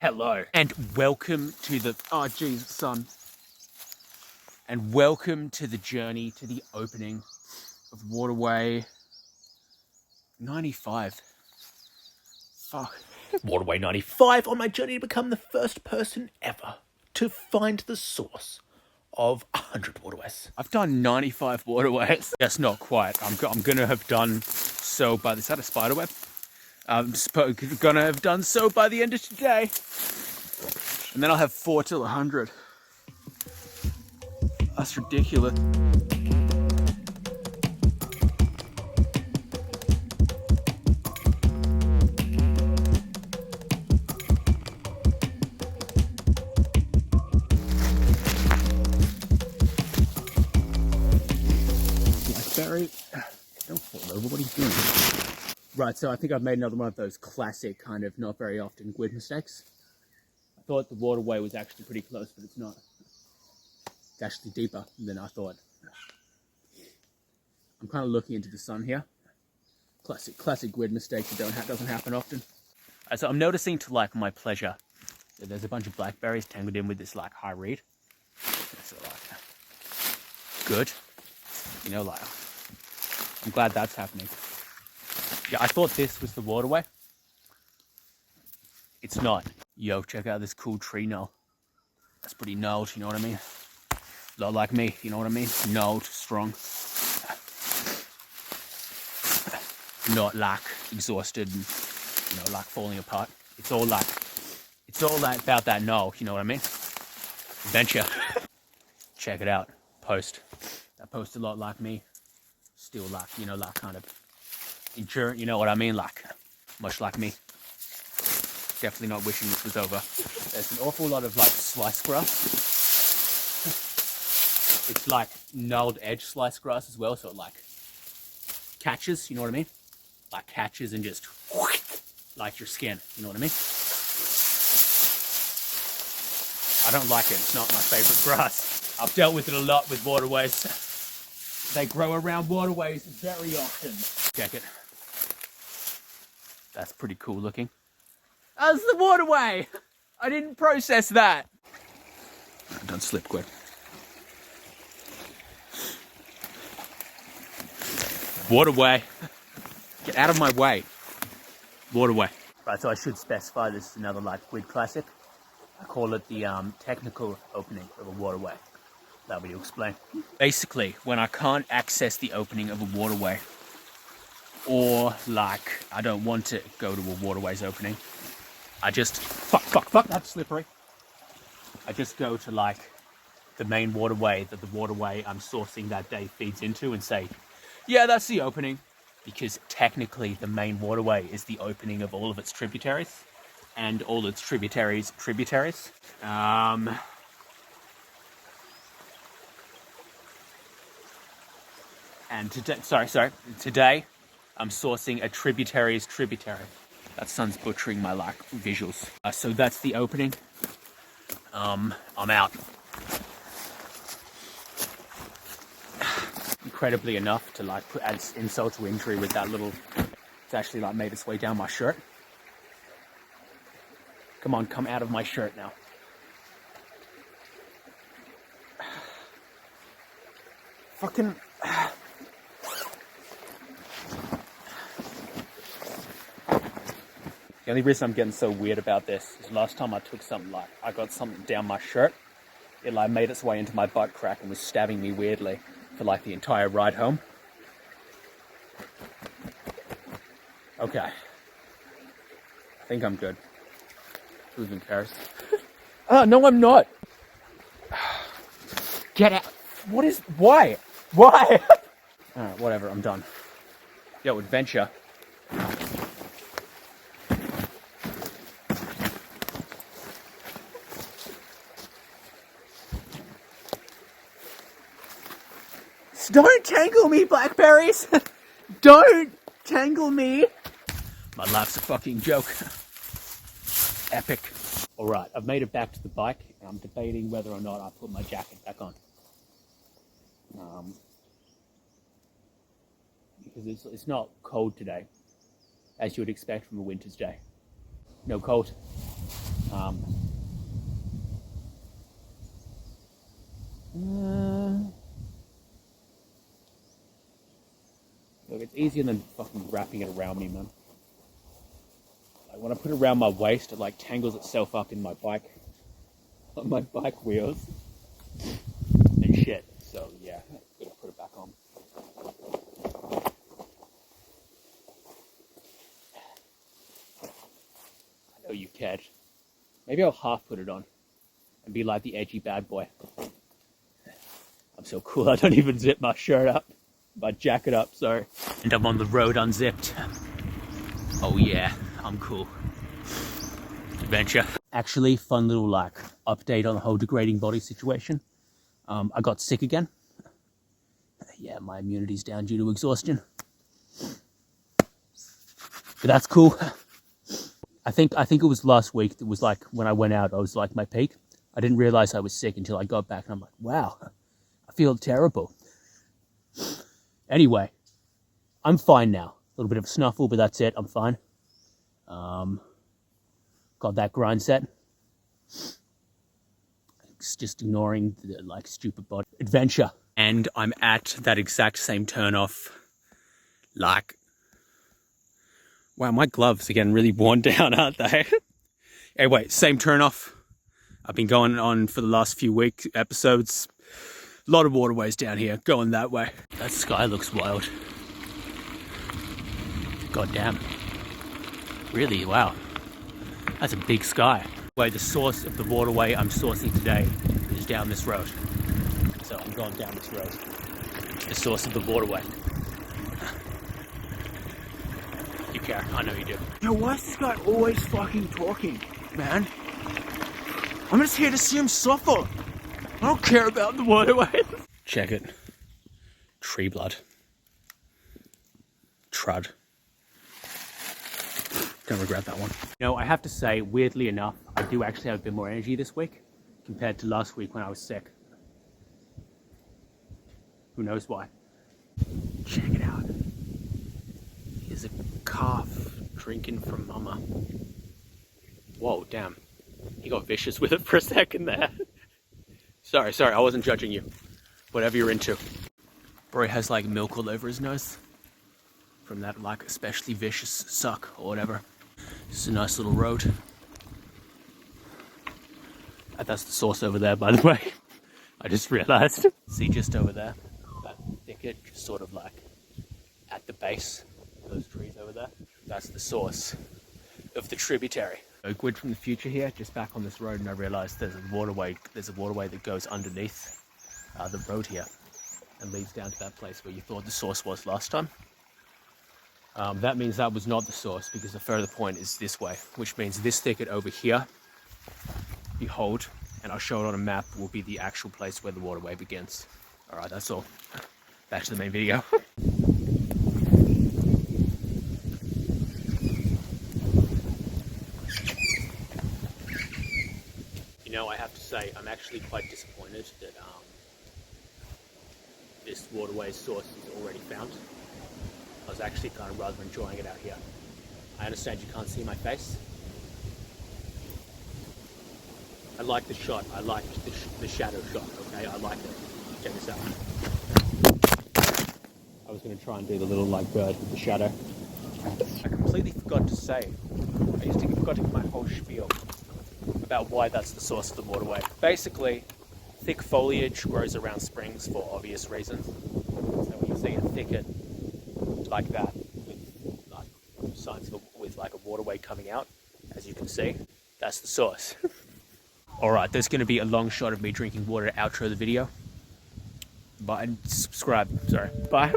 Hello and welcome to the son. And welcome to the journey to the opening of Waterway 95. Fuck. Waterway 95 on my journey to become the first person ever to find the source of 100 waterways. I've done 95 waterways. That's not quite. I'm gonna have done so by is that a spider web? I'm gonna have done so by the end of today. And then I'll have 4 till 100. That's ridiculous. Blackberry, don't fall over. What are you doing? Right, so I think I've made another one of those classic kind of not very often GWYD mistakes. I thought the waterway was actually pretty close, but it's not. It's actually deeper than I thought. I'm kind of looking into the sun here. Classic GWYD mistake that doesn't happen often. So I'm noticing to like my pleasure that there's a bunch of blackberries tangled in with this like high reed. So like, good. You know, like, I'm glad that's happening. Yeah, I thought this was the waterway. It's not. Yo, check out this cool tree knoll. That's pretty gnarled, you know what I mean? Not like me, you know what I mean? Gnarled, strong. Not like exhausted and, you know, like falling apart. It's all like about that knoll, you know what I mean? Adventure. Check it out. Post. I post a lot like me. Still like, you know, like kind of endurant, you know what I mean? Like, much like me. Definitely not wishing this was over. There's an awful lot of like slice grass. It's like gnarled edge slice grass as well, so it like catches, you know what I mean? Like catches and just like your skin, you know what I mean? I don't like it, it's not my favorite grass. I've dealt with it a lot with waterways. They grow around waterways very often. Check it. That's pretty cool looking. That's the waterway! I didn't process that. Don't slip, quick. Waterway. Get out of my way. Waterway. Right, so I should specify this is another like GWYD classic. I call it the technical opening of a waterway. That will explain. Basically, when I can't access the opening of a waterway, or like I don't want to go to a waterway's opening, I just fuck, that's slippery. I just go to like the main waterway that the waterway I'm sourcing that day feeds into and say, yeah, that's the opening. Because technically the main waterway is the opening of all of its tributaries and all its tributaries. And today I'm sourcing a tributary's tributary. That sun's butchering my like visuals. So that's the opening. I'm out. Incredibly enough to like add insult to injury with that little, it's actually like made its way down my shirt. Come on, come out of my shirt now. Fucking. The only reason I'm getting so weird about this is last time I took something like, I got something down my shirt, it like made its way into my butt crack and was stabbing me weirdly for like the entire ride home. Okay. I think I'm good. Who even cares? Oh, no, I'm not. Get out. Why? Alright, whatever, I'm done. Yo, adventure. Don't tangle me, blackberries! Don't tangle me! My life's a fucking joke. Epic. Alright, I've made it back to the bike, and I'm debating whether or not I put my jacket back on. Because it's not cold today, as you would expect from a winter's day. No cold. Look, it's easier than fucking wrapping it around me, man. Like when I put it around my waist, it like tangles itself up in my bike, on my bike wheels and shit. So yeah, gotta put it back on. I know you cared. Maybe I'll half put it on and be like the edgy bad boy. I'm so cool, I don't even zip my shirt up. My jacket up, sorry. And I'm on the road unzipped. Oh yeah, I'm cool. Adventure. Actually, fun little like update on the whole degrading body situation. I got sick again. Yeah, my immunity's down due to exhaustion. But that's cool. I think it was last week. It was like when I went out, I was like my peak. I didn't realize I was sick until I got back and I'm like, wow, I feel terrible. Anyway, I'm fine now. A little bit of a snuffle, but that's it. I'm fine. Got that grind set. It's just ignoring the like stupid body adventure. And I'm at that exact same turnoff. Like, wow, my gloves are getting really worn down, aren't they? Anyway, same turnoff. I've been going on for the last few week episodes. A lot of waterways down here, going that way. That sky looks wild. God damn. Really, wow. That's a big sky. The source of the waterway I'm sourcing today is down this road. So I'm going down this road. The source of the waterway. You care, I know you do. Yo, why is this guy always fucking talking, man? I'm just here to see him suffer. I don't care about the waterway. Check it. Tree blood. Trud. Don't regret that one. You know, I have to say, weirdly enough, I do actually have a bit more energy this week compared to last week when I was sick. Who knows why? Check it out. Here's a calf drinking from mama. Whoa, damn. He got vicious with it for a second there. Sorry, I wasn't judging you. Whatever you're into. Bro has like milk all over his nose from that like especially vicious suck or whatever. It's a nice little road. That's the source over there, by the way. I just realized. See just over there, that thicket, just sort of like at the base of those trees over there. That's the source of the tributary. Gwyd from the future here, just back on this road, and I realized there's a waterway that goes underneath the road here and leads down to that place where you thought the source was last time. That means that was not the source, because the further point is this way, which means this thicket over here, behold, and I'll show it on a map, will be the actual place where the waterway begins. Alright, that's all. Back to the main video. You know, I have to say, I'm actually quite disappointed that this waterway source is already found. I was actually kind of rather enjoying it out here. I understand you can't see my face. I like the shot. I like the shadow shot, okay? I like it. Check this out. I was going to try and do the little like bird with the shadow. I completely forgot to say, I forgot to give my whole spiel about why that's the source of the waterway. Basically, thick foliage grows around springs for obvious reasons. So when you see a thicket like that, with like signs with like a waterway coming out, as you can see, that's the source. Alright, there's going to be a long shot of me drinking water to outro the video. Bye and subscribe. Sorry. Bye.